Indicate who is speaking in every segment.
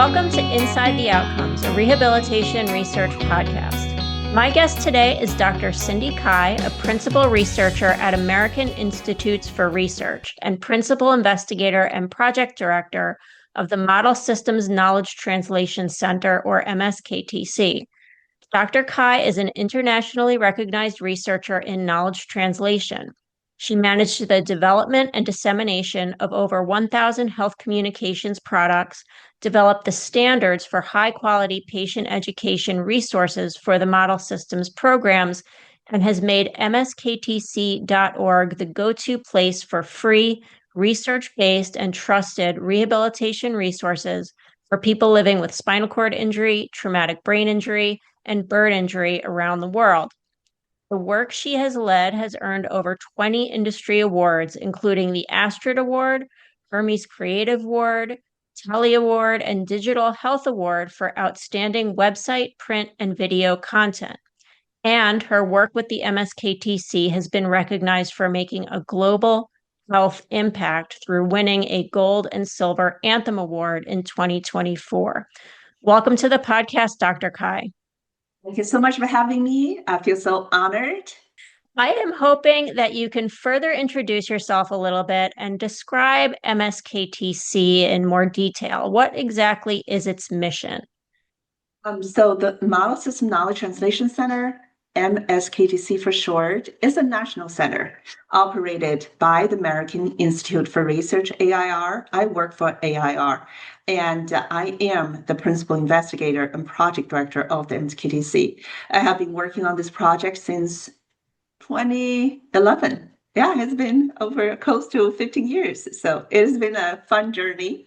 Speaker 1: Welcome to Inside the Outcomes, a rehabilitation research podcast. My guest today is Dr. Cindy Kai, a principal researcher at American Institutes for Research and principal investigator and project director of the Model Systems Knowledge Translation Center, or MSKTC. Dr. Kai is an internationally recognized researcher in knowledge translation. She managed the development and dissemination of over 1,000 health communications products, developed the standards for high-quality patient education resources for the Model Systems programs, and has made msktc.org the go-to place for free, research-based, and trusted rehabilitation resources for people living with spinal cord injury, traumatic brain injury, and bird injury around the world. The work she has led has earned over 20 industry awards, including the Astrid Award, Hermes Creative Award, Telly Award, and Digital Health Award for outstanding website, print, and video content. And her work with the MSKTC has been recognized for making a global health impact through winning a Gold and Silver Anthem Award in 2024. Welcome to the podcast, Dr. Kai.
Speaker 2: Thank you so much for having me. I feel so honored.
Speaker 1: I am hoping that you can further introduce yourself a little bit and describe MSKTC in more detail. What exactly is its mission?
Speaker 2: So the Model System Knowledge Translation Center, MSKTC for short, is a national center operated by the American Institute for Research, AIR. I work for AIR, and I am the principal investigator and project director of the MSKTC. I have been working on this project since 2011. Yeah, it's been over close to 15 years. So it has been a fun journey.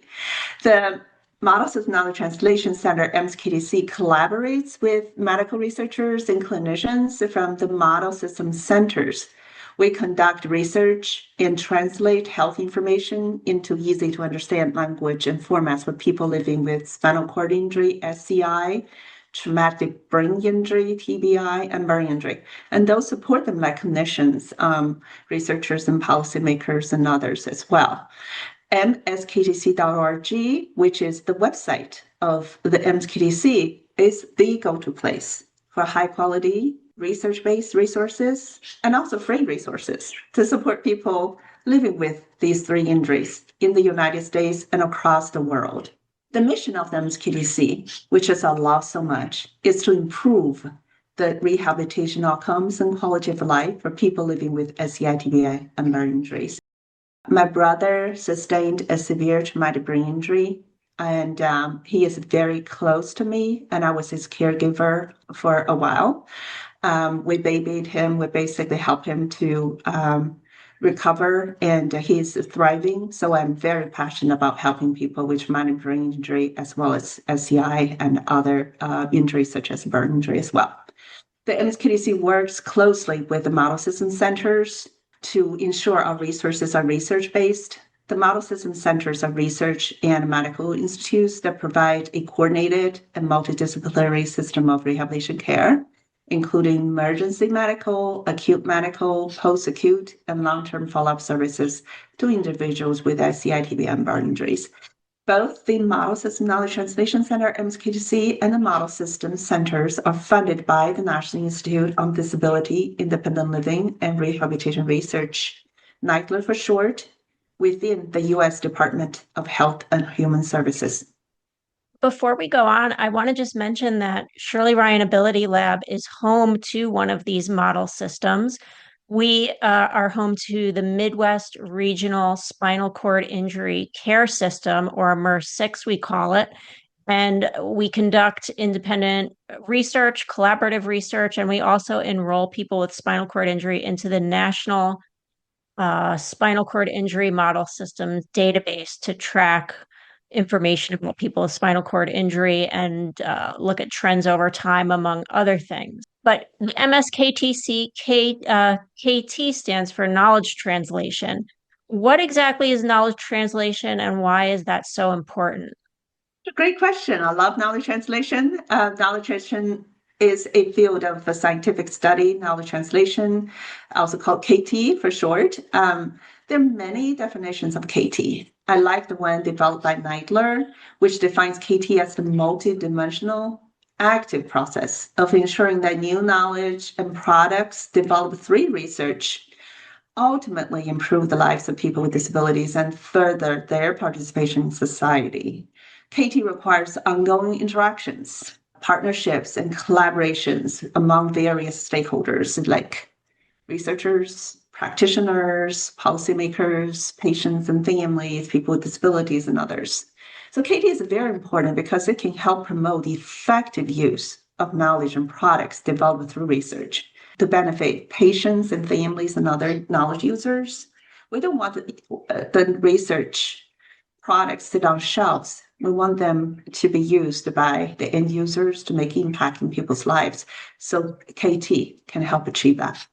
Speaker 2: The Model System Knowledge Translation Center, MSKTC, collaborates with medical researchers and clinicians from the model system centers. We conduct research and translate health information into easy to understand language and formats for people living with spinal cord injury, SCI, traumatic brain injury, TBI, and burn injury. And those support them like clinicians, researchers, and policymakers, and others as well. msktc.org, which is the website of the MSKTC, is the go-to place for high-quality research-based resources and also free resources to support people living with these three injuries in the United States and across the world. The mission of the MSKTC, which is I love so much, is to improve the rehabilitation outcomes and quality of life for people living with SCI, TBI, and burn injuries. My brother sustained a severe traumatic brain injury, and he is very close to me, and I was his caregiver for a while. We babied him. We basically helped him to recover, and he's thriving. So I'm very passionate about helping people with traumatic brain injury as well as SCI and other injuries such as burn injury as well. The MSKTC works closely with the model system centers to ensure our resources are research-based. The model system centers are research and medical institutes that provide a coordinated and multidisciplinary system of rehabilitation care, including emergency medical, acute medical, post-acute, and long-term follow-up services to individuals with SCI, TBI, and burn injuries. Both the Model System Knowledge Translation Center, MSKTC, and the Model System Centers are funded by the National Institute on Disability, Independent Living, and Rehabilitation Research, NIDLR for short, within the U.S. Department of Health and Human Services.
Speaker 1: Before we go on, I want to just mention that Shirley Ryan Ability Lab is home to one of these model systems. We are home to the Midwest Regional Spinal Cord Injury Care System, or MERS-6, we call it. And we conduct independent research, collaborative research, and we also enroll people with spinal cord injury into the National Spinal Cord Injury Model System database to track information about people with spinal cord injury and look at trends over time, among other things. But the MSKTC KT stands for knowledge translation. What exactly is knowledge translation, and why is that so important?
Speaker 2: A great question. I love knowledge translation. Knowledge translation is a field of scientific study, knowledge translation, also called KT for short. There are many definitions of KT. I like the one developed by Neidler, which defines KT as the multidimensional active process of ensuring that new knowledge and products developed through research ultimately improve the lives of people with disabilities and further their participation in society. KT requires ongoing interactions, partnerships, and collaborations among various stakeholders like researchers, practitioners, policymakers, patients and families, people with disabilities, and others. So KT is very important because it can help promote the effective use of knowledge and products developed through research to benefit patients and families and other knowledge users. We don't want the research products sit on shelves. We want them to be used by the end users to make impact in people's lives. So KT can help achieve that.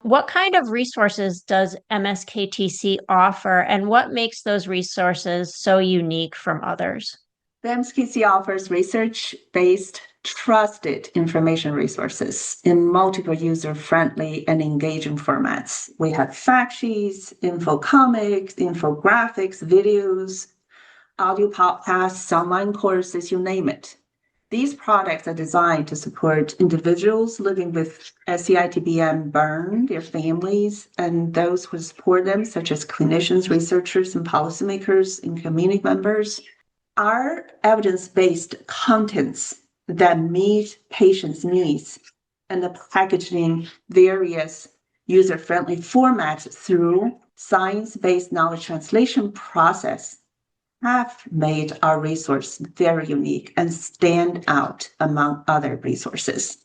Speaker 1: What kind of resources does MSKTC offer, and what makes those resources so unique from others?
Speaker 2: The MSKTC offers research-based, trusted information resources in multiple user-friendly and engaging formats. We have fact sheets, infocomics, infographics, videos, audio podcasts, online courses, you name it. These products are designed to support individuals living with SCITBM burn, their families, and those who support them, such as clinicians, researchers, and policymakers and community members. Our evidence-based contents that meet patients' needs and the packaging various user-friendly formats through science-based knowledge translation process have made our resource very unique and stand out among other resources.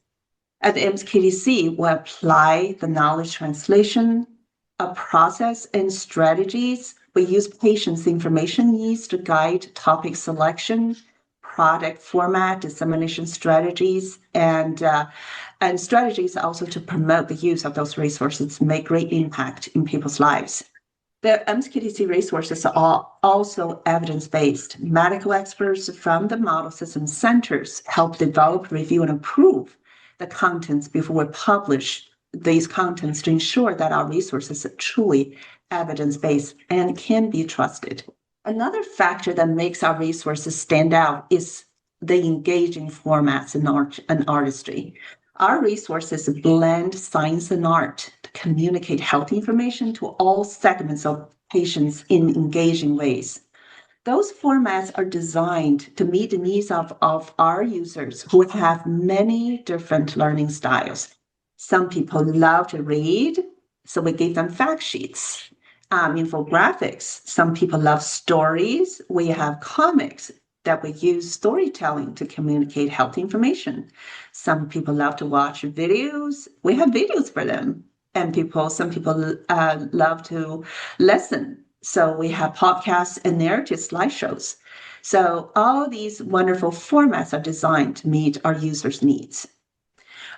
Speaker 2: At the MSKDC, we apply the knowledge translation, a process and strategies. We use patients' information needs to guide topic selection, product format, dissemination strategies, and strategies also to promote the use of those resources to make great impact in people's lives. The MSKTC resources are also evidence-based. Medical experts from the model system centers help develop, review, and approve the contents before we publish these contents to ensure that our resources are truly evidence-based and can be trusted. Another factor that makes our resources stand out is the engaging formats in art and artistry. Our resources blend science and art to communicate health information to all segments of patients in engaging ways. Those formats are designed to meet the needs of our users who have many different learning styles. Some people love to read, so we give them fact sheets, infographics. Some people love stories. We have comics that we use storytelling to communicate health information. Some people love to watch videos. We have videos for them. And some people love to listen. So we have podcasts and narrative slideshows. So all these wonderful formats are designed to meet our users' needs.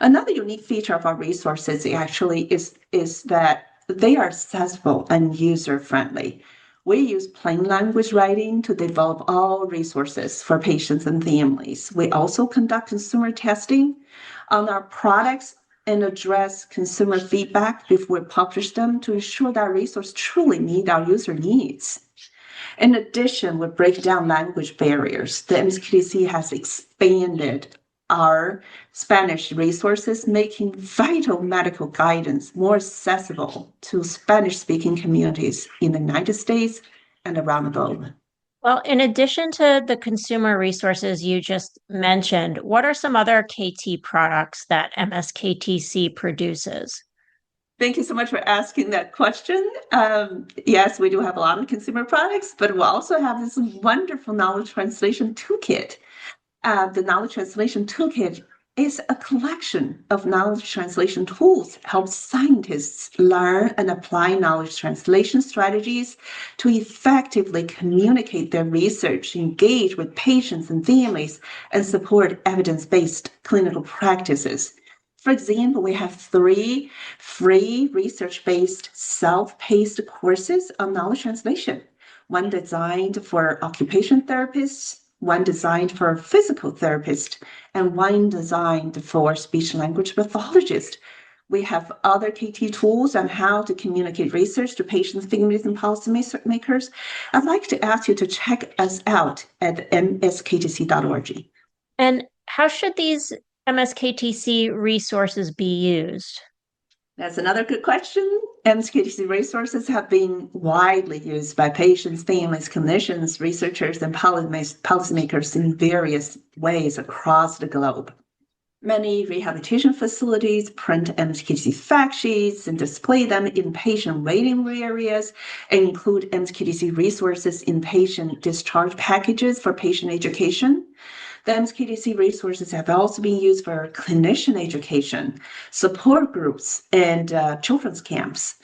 Speaker 2: Another unique feature of our resources actually is that they are accessible and user-friendly. We use plain language writing to develop all resources for patients and families. We also conduct consumer testing on our products and address consumer feedback before we publish them to ensure that our resources truly meet our user needs. In addition, we break down language barriers. The MSKDC has expanded our Spanish resources, making vital medical guidance more accessible to Spanish-speaking communities in the United States and around the globe.
Speaker 1: Well, in addition to the consumer resources you just mentioned, what are some other KT products that MSKTC produces?
Speaker 2: Thank you so much for asking that question. Yes, we do have a lot of consumer products, but we also have this wonderful knowledge translation toolkit. The knowledge translation toolkit is a collection of knowledge translation tools, helps scientists learn and apply knowledge translation strategies to effectively communicate their research, engage with patients and families, and support evidence-based clinical practices. For example, we have 3 free research-based self-paced courses on knowledge translation, one designed for occupational therapists, one designed for physical therapists, and one designed for speech language pathologists. We have other KT tools on how to communicate research to patients, families, and policymakers. I'd like to ask you to check us out at msktc.org.
Speaker 1: And how should these MSKTC resources be used?
Speaker 2: That's another good question. MSKTC resources have been widely used by patients, families, clinicians, researchers, and policymakers in various ways across the globe. Many rehabilitation facilities print MSKTC fact sheets and display them in patient waiting areas and include MSKTC resources in patient discharge packages for patient education. The MSKTC resources have also been used for clinician education, support groups, and children's camps.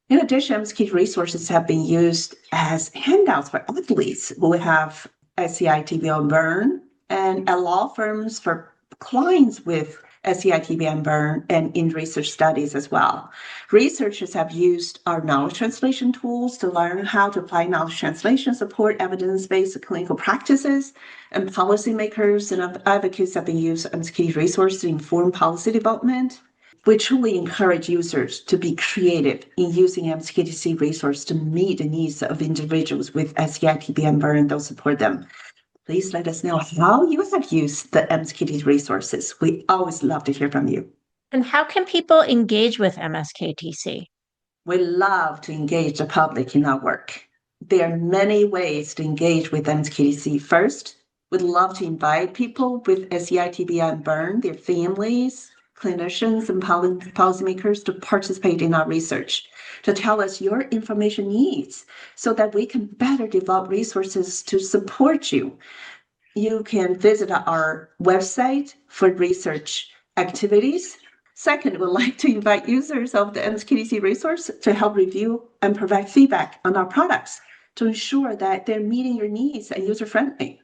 Speaker 2: In addition, MSKTC resources have been used as handouts for athletes who have SCI, TB, and burn, and at law firms for clients with SCI, TB, and burn, and in research studies as well. Researchers have used our knowledge translation tools to learn how to apply knowledge translation, support evidence-based clinical practices, and policymakers and advocates have been used MSKTC resources to inform policy development. We truly encourage users to be creative in using MSKTC resources to meet the needs of individuals with SCI, TB, and burn and those support them. Please let us know how you have used the MSKTC resources. We always love to hear from you.
Speaker 1: And how can people engage with MSKTC?
Speaker 2: We love to engage the public in our work. There are many ways to engage with MSKTC. First, we'd love to invite people with SCI, TB, and burn, their families, clinicians, and policymakers to participate in our research, to tell us your information needs so that we can better develop resources to support you. You can visit our website for research activities. Second, we'd like to invite users of the MSKTC resource to help review and provide feedback on our products to ensure that they're meeting your needs and user-friendly.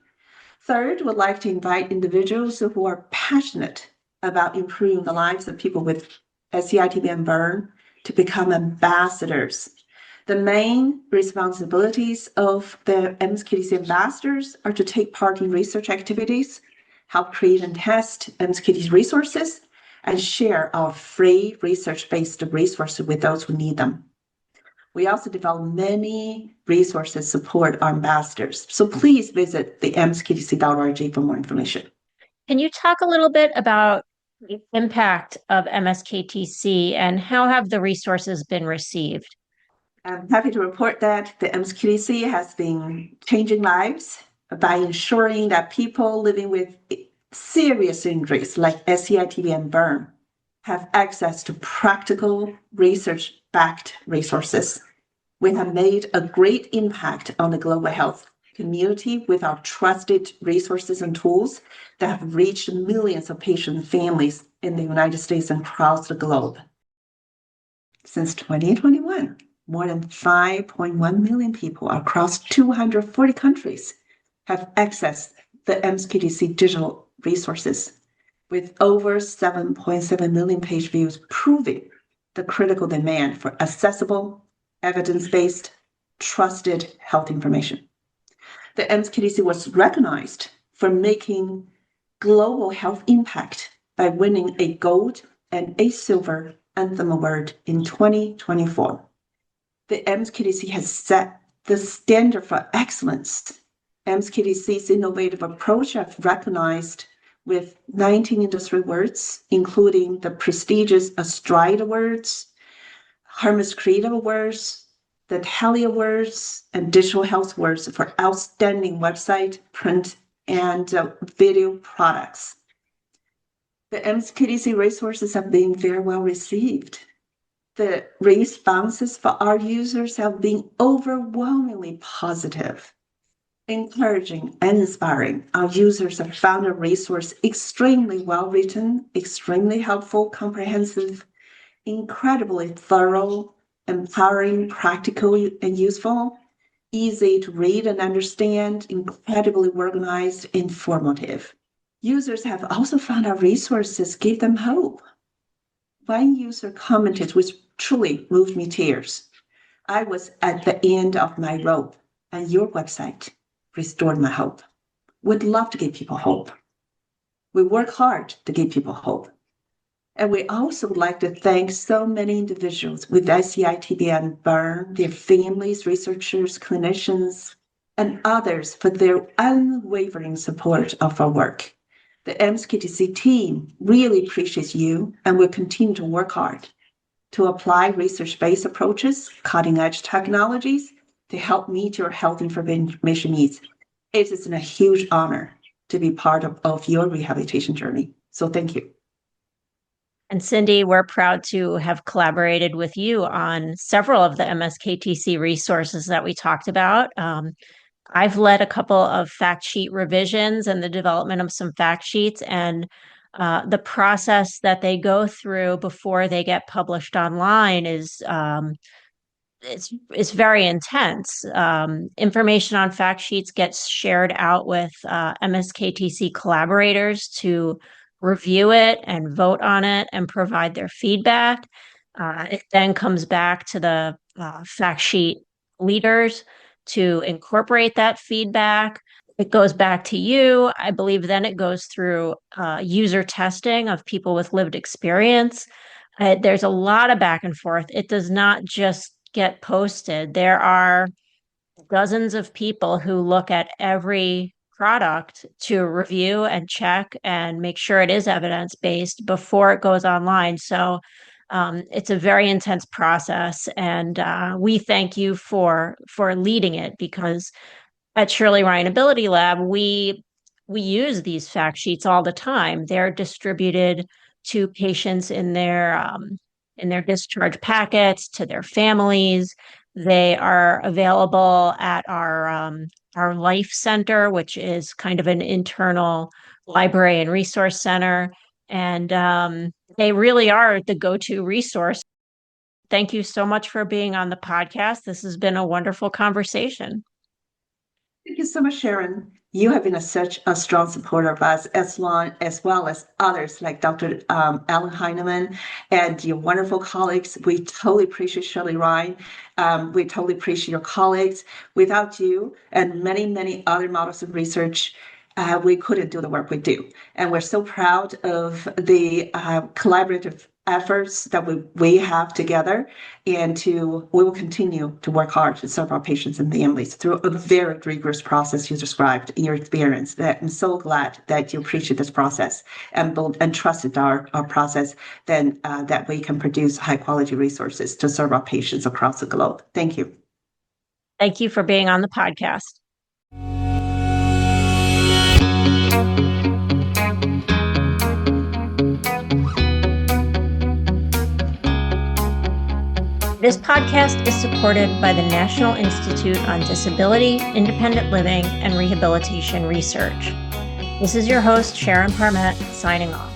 Speaker 2: Third, we'd like to invite individuals who are passionate about improving the lives of people with SCI, TB, and burn to become ambassadors. The main responsibilities of the MSKTC ambassadors are to take part in research activities, help create and test MSKTC resources, and share our free research-based resources with those who need them. We also develop many resources to support our ambassadors. So please visit the msktc.org for more information.
Speaker 1: Can you talk a little bit about the impact of MSKTC and how have the resources been received?
Speaker 2: I'm happy to report that the MSKTC has been changing lives by ensuring that people living with serious injuries like SCI, TB, and burn have access to practical research-backed resources. We have made a great impact on the global health community with our trusted resources and tools that have reached millions of patient families in the United States and across the globe. Since 2021, more than 5.1 million people across 240 countries have accessed the MSKTC digital resources, with over 7.7 million page views proving the critical demand for accessible, evidence-based, trusted health information. The MSKTC was recognized for making global health impact by winning a gold and a silver Anthem Award in 2024. The MSKTC has set the standard for excellence. MSKTC's innovative approach have recognized with 19 industry awards, including the prestigious Astride Awards, Hermes Creative Awards, the Tele Awards, and Digital Health Awards for outstanding website, print, and video products. The MSKTC resources have been very well received. The responses for our users have been overwhelmingly positive, encouraging, and inspiring. Our users have found a resource extremely well written, extremely helpful, comprehensive, incredibly thorough, empowering, practical, and useful, easy to read and understand, incredibly organized, informative. Users have also found our resources give them hope. One user commented, which truly moved me to tears. I was at the end of my rope, and your website restored my hope. We'd love to give people hope. We work hard to give people hope. And we also would like to thank so many individuals with SCI and burn, their families, researchers, clinicians, and others for their unwavering support of our work. The MSKTC team really appreciates you and will continue to work hard to apply research-based approaches, cutting-edge technologies to help meet your health information needs. It is a huge honor to be part of your rehabilitation journey. So thank you.
Speaker 1: And Cindy, we're proud to have collaborated with you on several of the MSKTC resources that we talked about. I've led a couple of fact sheet revisions and the development of some fact sheets, and the process that they go through before they get published online is it's very intense. Information on fact sheets gets shared out with MSKTC collaborators to review it and vote on it and provide their feedback. It then comes back to the fact sheet leaders to incorporate that feedback. It goes back to you. I believe then it goes through user testing of people with lived experience. There's a lot of back and forth. It does not just get posted. There are dozens of people who look at every product to review and check and make sure it is evidence based before it goes online. So it's a very intense process, and we thank you for leading it, because at Shirley Ryan Ability Lab, we use these fact sheets all the time. They're distributed to patients in their discharge packets, to their families. They are available at our Life Center, which is kind of an internal library and resource center, and they really are the go-to resource. Thank you so much for being on the podcast. This has been a wonderful conversation.
Speaker 2: Thank you so much, Sharon. You have been such a strong supporter of us, as well as others like Dr. Alan Heineman and your wonderful colleagues. We totally appreciate Shirley Ryan. We totally appreciate your colleagues. Without you and many, many other models of research, we couldn't do the work we do. And we're so proud of the collaborative efforts that we have together, and we will continue to work hard to serve our patients and families through a very rigorous process you described in your experience. That I'm so glad that you appreciate this process and trusted our process, then that we can produce high quality resources to serve our patients across the globe. Thank you.
Speaker 1: Thank you for being on the podcast. This podcast is supported by the National Institute on Disability, Independent Living, and Rehabilitation Research. This is your host, Sharon Parmet, signing off.